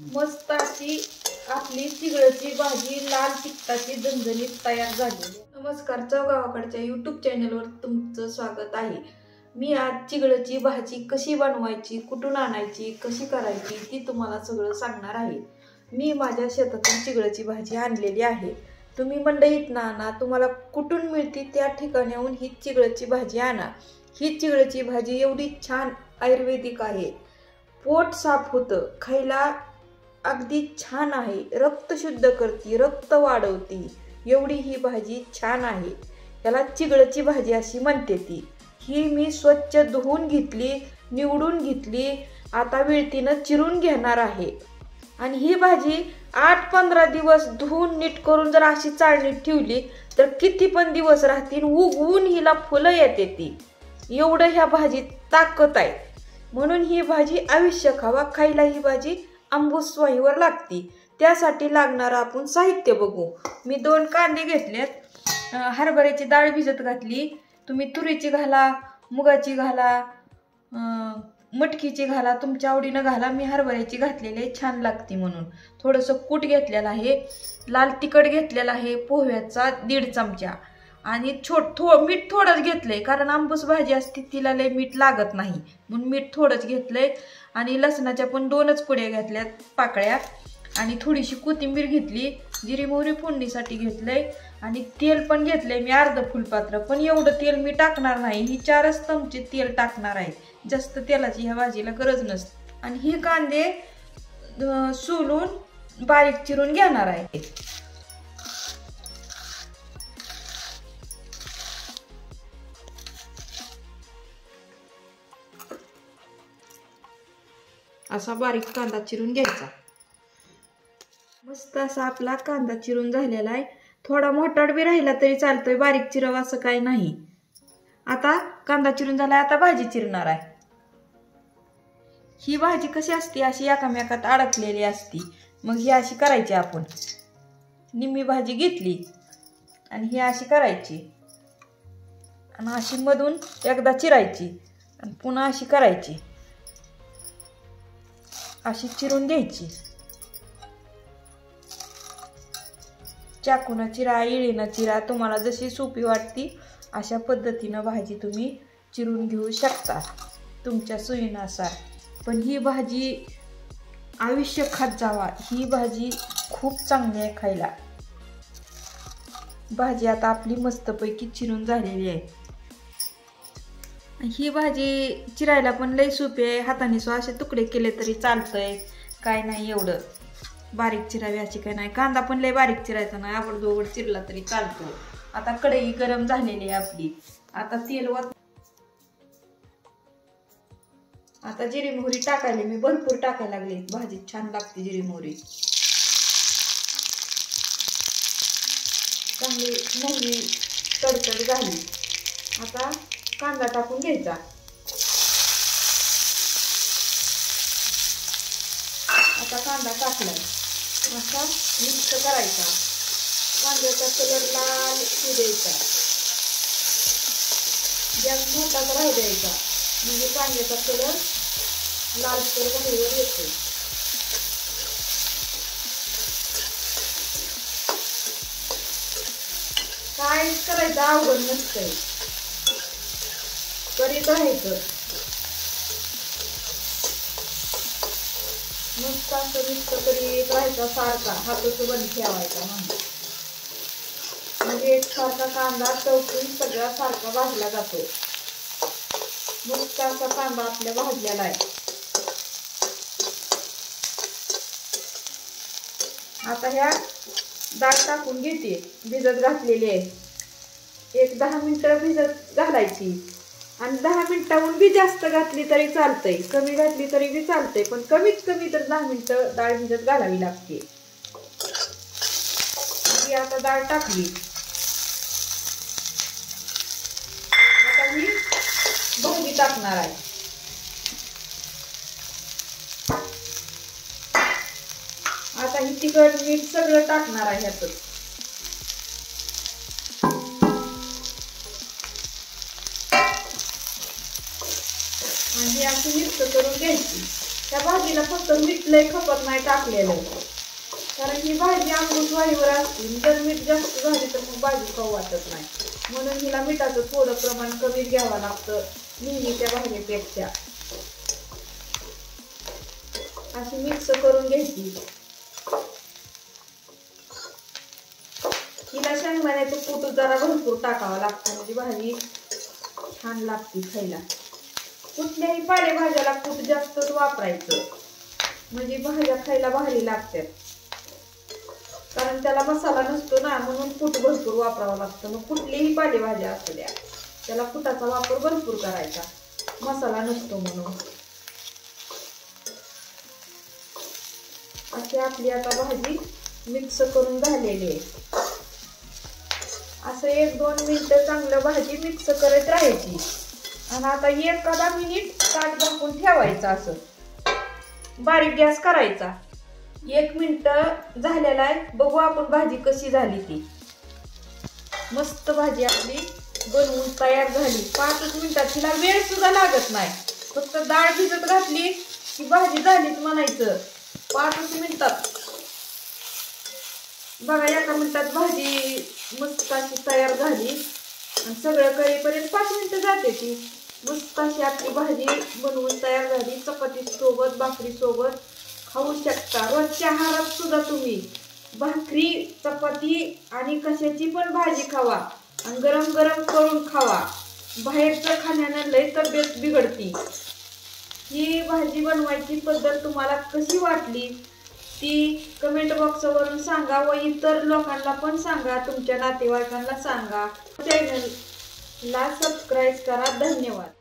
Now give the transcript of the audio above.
मस्त अशी आपली चिगळची भाजी लाल तिखटाची झणझणीत तयार झाली। नमस्कार, चौगावाकडच्या यूट्यूब चॅनलवर तुमचं स्वागत आहे। मी आज चिगळची भाजी कशी बनवायची, कुठून आणायची, कशी करायची ती तुम्हाला सगळं सांगणार आहे। मी माझ्या शेतातून चिगळची भाजी आणलेली आहे। तुम्ही मंडईत ना आणा, तुम्हाला कुठून मिळते त्या ठिकाणाहून ही चिगळची भाजी आणा। ही चिगळची भाजी एवढी छान आयुर्वेदिक आहे, पोट साफ होतं, खायला अगदी छान आहे, रक्त शुद्ध करते, रक्त वाढवते, एवढी ही भाजी छान आहे। याला चिगळची भाजी अशी म्हणते ती। ही मी स्वच्छ धुवून घेतली, निवडून घेतली, आता विळतीनं चिरून घेणार आहे। आणि ही भाजी 8-15 दिवस धुवून नीट करून जर अशी चाळणीत ठेवली तर किती पण दिवस राहतील, उगवून हिला फुलं येते ती, एवढं ह्या भाजीत ताकद आहे। म्हणून ही भाजी आयुष्य खावा, खायला ही भाजी आंबूस स्वाईवर लागते। त्यासाठी लागणारं आपण साहित्य बघू। मी 2 कांदे घेतलेत, हरभऱ्याची डाळ भिजत घातली, तुम्ही तुरीची घाला, मुगाची घाला, मटकीची घाला, तुमच्या आवडीनं घाला। मी हरभऱ्याची घातलेली छान लागते म्हणून। थोडंसं कूट घेतलेलं आहे, लाल तिखट घेतलेला आहे पोह्याचा 1.5 चमचा, आणि मीठ थोडंच घेतलंय, कारण आंबूस भाजी असते तिला लय मीठ लागत नाही म्हणून मीठ थोडंच घेतलंय। आणि लसणाच्या पण 2च कुड्या घेतल्यात पाकळ्या, आणि थोडीशी कोथिंबीर घेतली, जिरी मोहरी फोडणीसाठी घेतलंय, आणि तेल पण घेतलंय मी अर्ध फुलपात्र। पण एवढं तेल मी टाकणार नाही, ही 4च चमचे तेल टाकणार आहे, जास्त तेलाची ह्या भाजीला गरज नसते। आणि ही कांदे सोलून बारीक चिरून घेणार आहे। असा बारीक कांदा चिरून घ्यायचा। मस्त असा आपला कांदा चिरून झालेला आहे। थोडा मोठाड बी राहिला तरी चालतोय, बारीक चिरव असं काय नाही। आता कांदा चिरून झालाय, आता भाजी चिरणार आहे। ही भाजी कशी असते, अशी एकामेकात अडकलेली असती, मग ही अशी करायची आपण। निम्मी भाजी घेतली आणि ही अशी करायची, आणि अशी मधून एकदा चिरायची आणि पुन्हा अशी करायची, अशी चिरून घ्यायची। चाकून चिरा, इळीनं चिरा, तुम्हाला जशी सोपी वाटती अशा पद्धतीनं भाजी तुम्ही चिरून घेऊ शकता तुमच्या सोयीनुसार। पण ही भाजी आयुष्य खात जावा, ही भाजी खूप चांगली आहे खायला। भाजी आता आपली मस्तपैकी चिरून झालेली आहे। ही भाजी चिरायला पण लय सोपी आहे, हाताने असे तुकडे केले तरी चालतंय, काय नाही एवढं बारीक चिरावी अशी काय नाही। कांदा पण लय बारीक चिरायचा नाही, आवडदोवड चिरला तरी चालतो। आता कढई गरम झालेली आहे आपली, आता तेल आता जिरी मोहरी टाकायला मी भरपूर टाकायला लागली, भाजीत छान लागते जिरी मोहरी। चांगली मोहरी तडतड झाली, आता कांदा टाकून घ्यायचा। आता कांदा टाकलाय, असा मिक्स करायचा, कांद्याचा कलर लाल होऊ द्यायचा, गॅस मोठाच राहू द्यायचा, म्हणजे कांद्याचा कलर लालसर भाजीवर येतो। काय करायचं अवघड नसतंय, करीत राहायचं। मस्त असं मिक्स करीत राहायचा सारखा, हाताचं बंद ठेवायचा म्हणजे एकसारखा कांदा चौकून सगळा सारखा भाजला जातो। मस्त असा कांदा आपल्या भाजलेला आहे। आता ह्या डाळ टाकून घेते, भिजत घातलेली आहे, एक 10 मिनिटं भिजत घालायची। आणि 10 मिनिटाहून बी जास्त घातली तरी चालतंय, कमी घातली तरी बी चालतंय, पण कमीत कमी तर 10 मिनिटं डाळ भिजत घालावी लागते। आता डाळ टाकली, आता मी भाजी टाकणार आहे। आता ही तिखट मीठ सगळं टाकणार आहे ह्यातच। आणि अशी मिक्स करून घ्यायची। त्या भाजीला फक्त मीठ लय खपत नाही टाकलेलं, कारण ही भाजी अमृत वायूवर असते. जर मीठ जास्त झाली तर मग भाजी खाऊ वाटत नाही. म्हणून हिला मिठाचं थोडं प्रमाण कमी घ्यावं लागतं नेहमीच्या भाजीपेक्षा. अशी मिक्स करून घ्यायची. हिला शेंगदाण्याचं कूट जरा भरपूर टाकावं लागतं, म्हणजे भाजी छान लागते खायला. कुठल्याही पालेभाज्याला कूट जास्तच वापरायचं, म्हणजे भाज्या खायला भारी लागतात. कारण त्याला मसाला नसतो ना, म्हणून कूट भरपूर वापरावं लागतं. मग कुठलीही पालेभाज्या असू द्या, त्याला कुटाचा वापर भरपूर करायचा, मसाला नसतो म्हणून. अशी आपली आता भाजी मिक्स करून झालेली आहे. असं 1-2 मिनिटं चांगलं भाजी मिक्स करत राहायची. आणि आता 1 मिनिट ताट झाकून ठेवायचं. असं बारीक गॅस करायचा. 1 मिनिट झालेला आहे. बघू आपण भाजी कशी झाली ती. मस्त भाजी आपली बनवून तयार झाली. 5 मिनिटात. तिला वेळ सुद्धा लागत नाही. फक्त डाळ भिजत घातली की भाजी झालीच म्हणायचं. 5 मिनिटात. बघा 1 मिनिटात भाजी मस्त अशी तयार झाली. आणि सगळं करेपर्यंत 5 मिनिटं जाते ती. मस्त अशी आपली भाजी बनवून तयार झाली. चपाती सोबत, भाकरी सोबत खाऊ शकता. रोजच्या आहारात सुद्धा तुम्ही भाकरी, चपाती आणि कशाची पण भाजी खावा आणि गरम गरम करून खावा. बाहेरचं खाण्यानं लय तब्येत बिघडती. ही भाजी बनवायची पद्धत तुम्हाला कशी वाटली ती कमेंट बॉक्सवरून सांगा व इतर लोकांना पण सांगा. तुमच्या नातेवाईकांना सांगा. चॅनलला सबस्क्राईब करा. धन्यवाद.